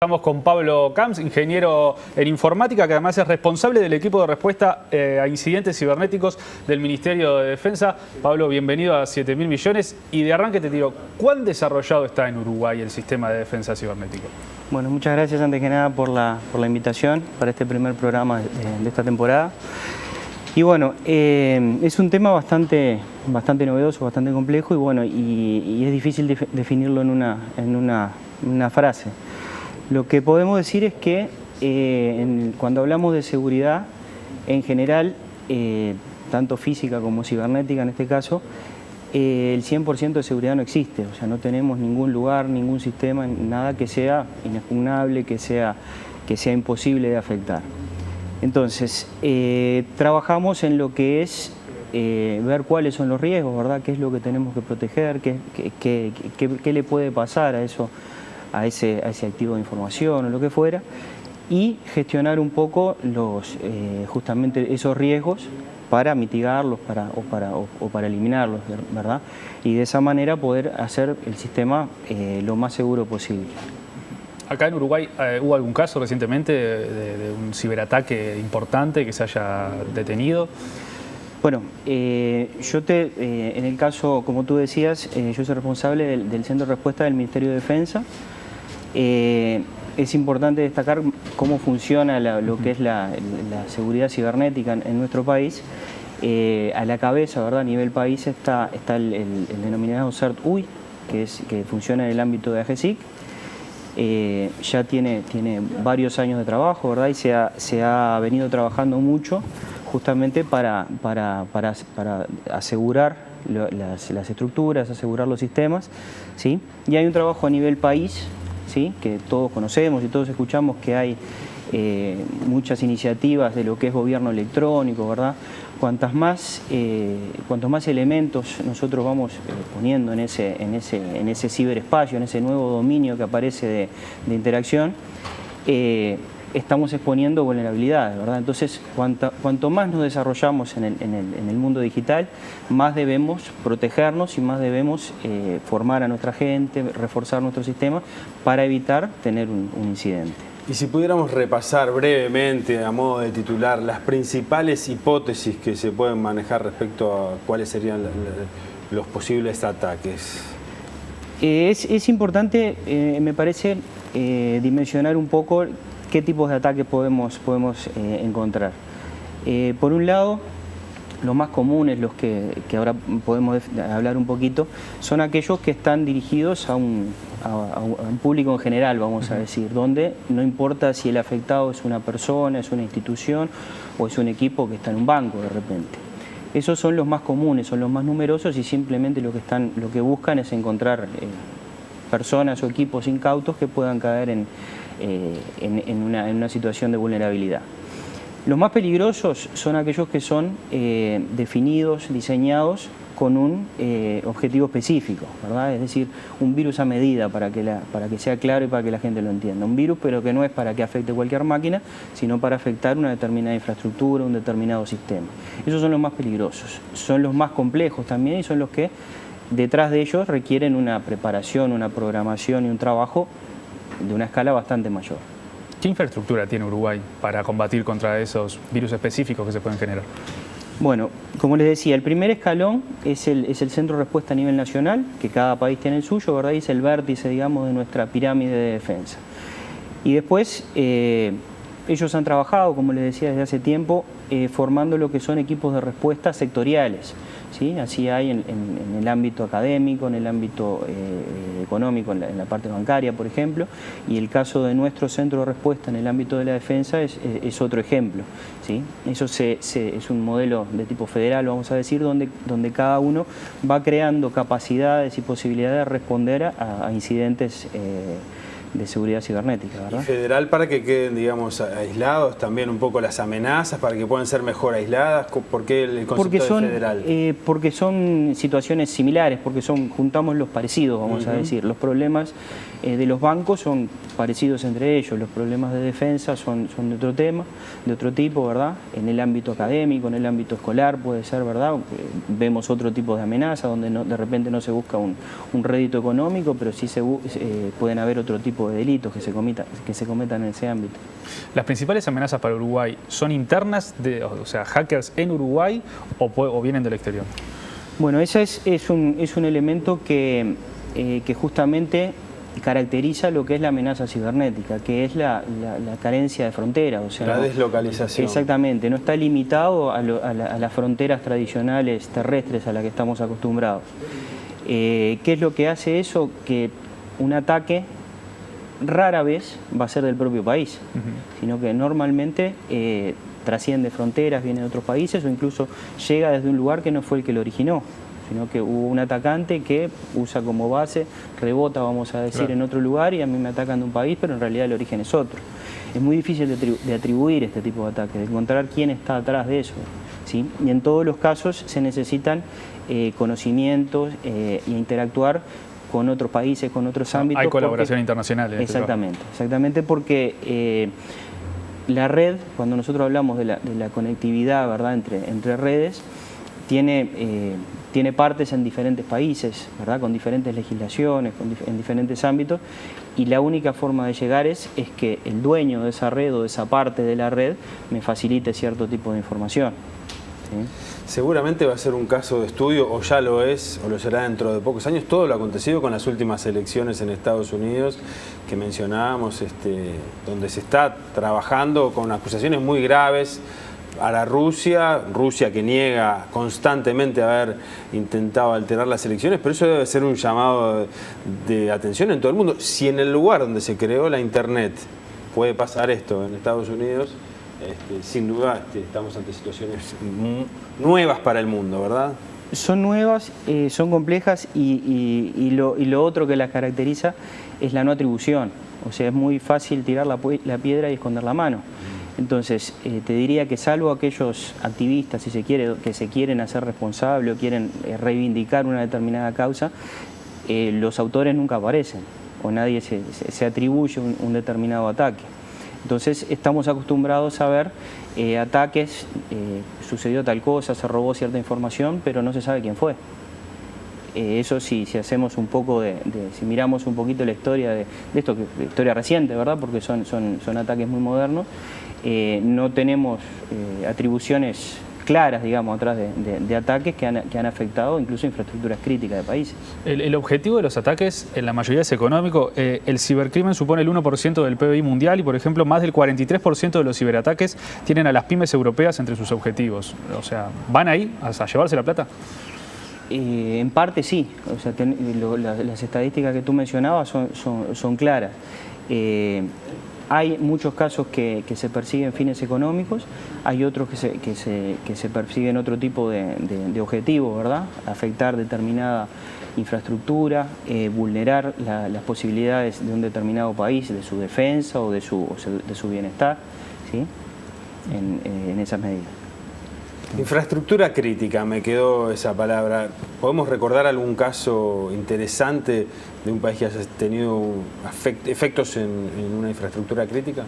Estamos con Pablo Camps, ingeniero en informática, que además es responsable del equipo de respuesta a incidentes cibernéticos del Ministerio de Defensa. Pablo, bienvenido a 7.000 millones. Y de arranque te digo, ¿cuán desarrollado está en Uruguay el sistema de defensa cibernético? Bueno, muchas gracias antes que nada por la invitación para este primer programa de esta temporada. Y bueno, es un tema bastante novedoso, bastante complejo y es difícil definirlo en una frase. Lo que podemos decir es que cuando hablamos de seguridad, en general, tanto física como cibernética en este caso, el 100% de seguridad no existe. O sea, no tenemos ningún lugar, ningún sistema, nada que sea inexpugnable, que sea imposible de afectar. Entonces, trabajamos en lo que es ver cuáles son los riesgos, ¿verdad? ¿Qué es lo que tenemos que proteger? ¿Qué le puede pasar a eso? A ese activo de información o lo que fuera, y gestionar un poco justamente esos riesgos para mitigarlos o para eliminarlos, ¿verdad? Y de esa manera poder hacer el sistema lo más seguro posible. Acá en Uruguay hubo algún caso recientemente de un ciberataque importante que se haya detenido. Bueno, en el caso, como tú decías, yo soy responsable del Centro de Respuesta del Ministerio de Defensa. Es importante destacar cómo funciona lo que es la seguridad cibernética en nuestro país. A la cabeza, ¿verdad? A nivel país está el denominado CERT-UI, que funciona en el ámbito de AGESIC. Ya tiene varios años de trabajo, ¿verdad? Y se ha venido trabajando mucho justamente para asegurar las estructuras, asegurar los sistemas, ¿sí? Y hay un trabajo a nivel país, ¿sí? Que todos conocemos y todos escuchamos que hay muchas iniciativas de lo que es gobierno electrónico, ¿verdad? Cuantos más elementos nosotros vamos poniendo en ese ciberespacio, en ese nuevo dominio que aparece de interacción, estamos exponiendo vulnerabilidades, ¿verdad? Entonces, cuanto más nos desarrollamos en el mundo digital, más debemos protegernos y más debemos formar a nuestra gente, reforzar nuestro sistema para evitar tener un incidente. Y si pudiéramos repasar brevemente, a modo de titular, las principales hipótesis que se pueden manejar respecto a cuáles serían los posibles ataques. Es importante, me parece, dimensionar un poco qué tipos de ataques podemos encontrar. Por un lado, los más comunes, los que ahora podemos hablar un poquito, son aquellos que están dirigidos a un público en general, vamos a decir, donde no importa si el afectado es una persona, es una institución o es un equipo que está en un banco de repente. Esos son los más comunes, son los más numerosos y simplemente lo que buscan es encontrar personas o equipos incautos que puedan caer en una situación de vulnerabilidad. Los más peligrosos son aquellos que son definidos, diseñados con un objetivo específico, ¿verdad? Es decir, un virus a medida para que sea claro y para que la gente lo entienda. Un virus, pero que no es para que afecte cualquier máquina, sino para afectar una determinada infraestructura, un determinado sistema. Esos son los más peligrosos. Son los más complejos también y son los que detrás de ellos requieren una preparación, una programación y un trabajo de una escala bastante mayor. ¿Qué infraestructura tiene Uruguay para combatir contra esos virus específicos que se pueden generar? Bueno, como les decía, el primer escalón es el centro de respuesta a nivel nacional, que cada país tiene el suyo, ¿verdad? Y es el vértice, digamos, de nuestra pirámide de defensa. Y después, ellos han trabajado, como les decía, desde hace tiempo, formando lo que son equipos de respuesta sectoriales, ¿sí? Así hay en el ámbito académico, en el ámbito económico, en la parte bancaria, por ejemplo, y el caso de nuestro centro de respuesta en el ámbito de la defensa es otro ejemplo, ¿sí? Eso es un modelo de tipo federal, vamos a decir, donde cada uno va creando capacidades y posibilidades de responder a incidentes de seguridad cibernética, ¿verdad? Y federal para que queden, digamos, aislados también un poco las amenazas, para que puedan ser mejor aisladas. ¿Por qué el concepto de federal? Porque son situaciones similares, porque juntamos los parecidos, vamos a decir. Los problemas de los bancos son parecidos entre ellos, los problemas de defensa son de otro tema, de otro tipo, ¿verdad? En el ámbito académico, en el ámbito escolar puede ser, ¿verdad? Vemos otro tipo de amenaza donde de repente no se busca un rédito económico, pero sí pueden haber otro tipo tipo de delitos que se cometan en ese ámbito. ¿Las principales amenazas para Uruguay son internas, o sea, hackers en Uruguay o vienen del exterior? Bueno, ese es un elemento que justamente caracteriza lo que es la amenaza cibernética, que es la carencia de frontera. O sea, la deslocalización. Exactamente, no está limitado a las fronteras tradicionales terrestres a las que estamos acostumbrados. ¿Qué es lo que hace eso? Que un ataque rara vez va a ser del propio país, sino que normalmente trasciende fronteras, viene de otros países o incluso llega desde un lugar que no fue el que lo originó, sino que hubo un atacante que usa como base, rebota, vamos a decir, en otro lugar y a mí me atacan de un país, pero en realidad el origen es otro. Es muy difícil de atribuir este tipo de ataques, de encontrar quién está atrás de eso, ¿sí? Y en todos los casos se necesitan conocimientos e interactuar con otros países, con otros ámbitos. Hay colaboración internacional. Exactamente, porque la red, cuando nosotros hablamos de la conectividad, ¿verdad?, entre redes, tiene partes en diferentes países, ¿verdad?, con diferentes legislaciones, en diferentes ámbitos, y la única forma de llegar es que el dueño de esa red o de esa parte de la red me facilite cierto tipo de información, ¿sí? Seguramente va a ser un caso de estudio, o ya lo es, o lo será dentro de pocos años, todo lo acontecido con las últimas elecciones en Estados Unidos que mencionábamos, donde se está trabajando con acusaciones muy graves a la Rusia que niega constantemente haber intentado alterar las elecciones, pero eso debe ser un llamado de atención en todo el mundo. Si en el lugar donde se creó la Internet puede pasar esto en Estados Unidos, sin duda estamos ante situaciones nuevas para el mundo, ¿verdad? Son nuevas, son complejas y lo otro que las caracteriza es la no atribución. O sea, es muy fácil tirar la piedra y esconder la mano. Entonces, te diría que salvo aquellos activistas, si se quiere, que se quieren hacer responsables o quieren reivindicar una determinada causa, los autores nunca aparecen o nadie se atribuye un determinado ataque. Entonces estamos acostumbrados a ver ataques, sucedió tal cosa, se robó cierta información, pero no se sabe quién fue. Eso sí, si hacemos un poco si miramos un poquito la historia de esto, historia reciente, ¿verdad?, porque son ataques muy modernos, no tenemos atribuciones claras, digamos, atrás de ataques que han afectado incluso infraestructuras críticas de países. El objetivo de los ataques en la mayoría es económico. El cibercrimen supone el 1% del PBI mundial y, por ejemplo, más del 43% de los ciberataques tienen a las pymes europeas entre sus objetivos. O sea, ¿van ahí a llevarse la plata? En parte sí, o sea, las estadísticas que tú mencionabas son claras. Hay muchos casos que se persiguen fines económicos, hay otros que se persiguen otro tipo de objetivos, ¿verdad? Afectar determinada infraestructura, vulnerar las posibilidades de un determinado país, de su defensa o de su bienestar, ¿sí?, en esas medidas. Infraestructura crítica, me quedó esa palabra. ¿Podemos recordar algún caso interesante de un país que haya tenido efectos en una infraestructura crítica?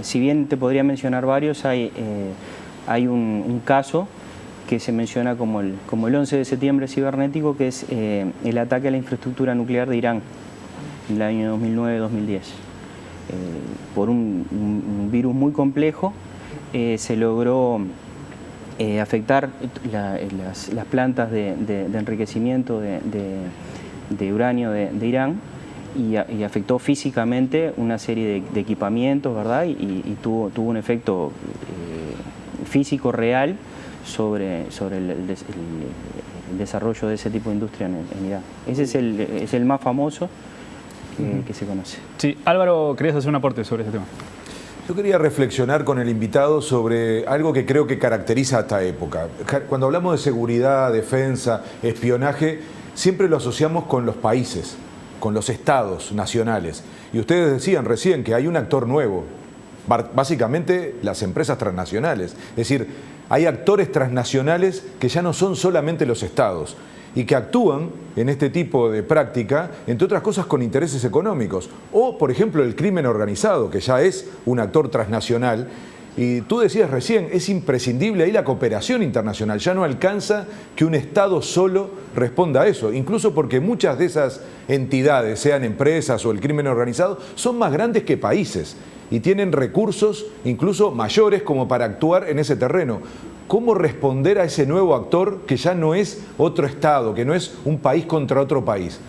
Si bien te podría mencionar varios, hay un caso que se menciona como el 11 de septiembre cibernético, que es el ataque a la infraestructura nuclear de Irán en el año 2009-2010. Por un virus muy complejo, se logró afectar las plantas de enriquecimiento de uranio de Irán y afectó físicamente una serie de equipamientos, ¿verdad? Y tuvo un efecto físico real sobre el desarrollo de ese tipo de industria en Irán. Ese es el más famoso que se conoce. Sí, Álvaro, ¿querías hacer un aporte sobre ese tema? Yo quería reflexionar con el invitado sobre algo que creo que caracteriza a esta época. Cuando hablamos de seguridad, defensa, espionaje, siempre lo asociamos con los países, con los estados nacionales. Y ustedes decían recién que hay un actor nuevo, básicamente las empresas transnacionales. Es decir, hay actores transnacionales que ya no son solamente los estados y que actúan en este tipo de práctica, entre otras cosas con intereses económicos. O, por ejemplo, el crimen organizado, que ya es un actor transnacional Y tú decías recién, es imprescindible ahí la cooperación internacional. Ya no alcanza que un Estado solo responda a eso. Incluso porque muchas de esas entidades, sean empresas o el crimen organizado, son más grandes que países y tienen recursos incluso mayores como para actuar en ese terreno. ¿Cómo responder a ese nuevo actor que ya no es otro Estado, que no es un país contra otro país?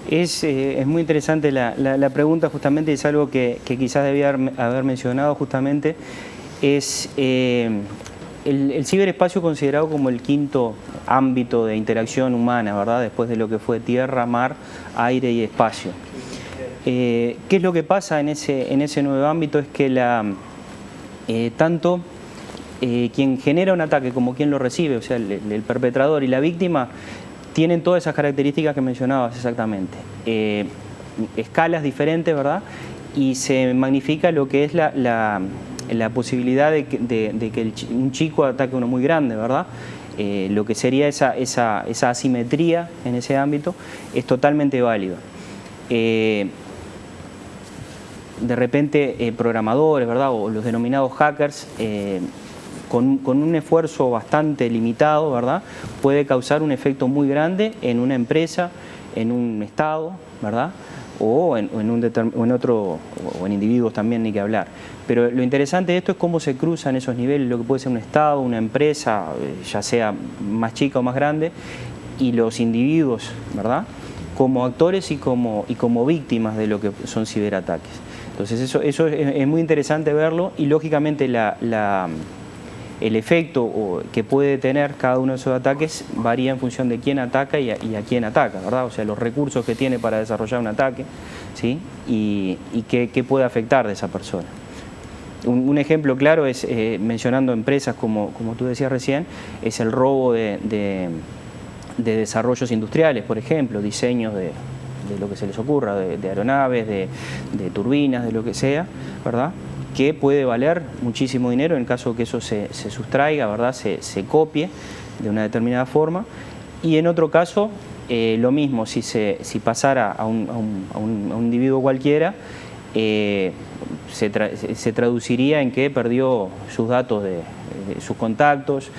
Es muy interesante la pregunta, justamente, es algo que quizás debía haber mencionado justamente, es el ciberespacio considerado como el quinto ámbito de interacción humana, ¿verdad? Después de lo que fue tierra, mar, aire y espacio. ¿Qué es lo que pasa en ese nuevo ámbito? Es que tanto quien genera un ataque como quien lo recibe, o sea, el perpetrador y la víctima, tienen todas esas características que mencionabas exactamente. Escalas diferentes, ¿verdad? Y se magnifica lo que es la posibilidad de que un chico ataque a uno muy grande, ¿verdad? Lo que sería esa asimetría en ese ámbito es totalmente válido. De repente, programadores, ¿verdad? O los denominados hackers, con un esfuerzo bastante limitado, ¿verdad?, puede causar un efecto muy grande en una empresa, en un Estado, ¿verdad?, o en individuos también, ni que hablar. Pero lo interesante de esto es cómo se cruzan esos niveles, lo que puede ser un Estado, una empresa, ya sea más chica o más grande, y los individuos, ¿verdad?, como actores y como víctimas de lo que son ciberataques. Entonces eso es muy interesante verlo, y lógicamente el efecto que puede tener cada uno de esos ataques varía en función de quién ataca y a quién ataca, ¿verdad? O sea, los recursos que tiene para desarrollar un ataque, ¿sí? Y qué puede afectar de esa persona. Un ejemplo claro es, mencionando empresas como tú decías recién, es el robo de desarrollos industriales, por ejemplo, diseños de lo que se les ocurra, de aeronaves, de turbinas, de lo que sea, ¿verdad?, que puede valer muchísimo dinero en caso que eso se sustraiga, ¿verdad?, se copie de una determinada forma. Y en otro caso, lo mismo, si pasara a un individuo cualquiera, se traduciría en que perdió sus datos de sus contactos,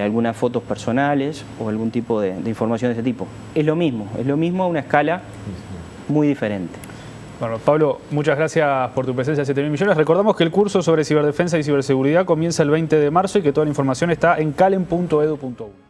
algunas fotos personales o algún tipo de información de ese tipo. Es lo mismo a una escala muy diferente. Bueno, Pablo, muchas gracias por tu presencia en 7.000 millones. Recordamos que el curso sobre ciberdefensa y ciberseguridad comienza el 20 de marzo y que toda la información está en calen.edu.uy.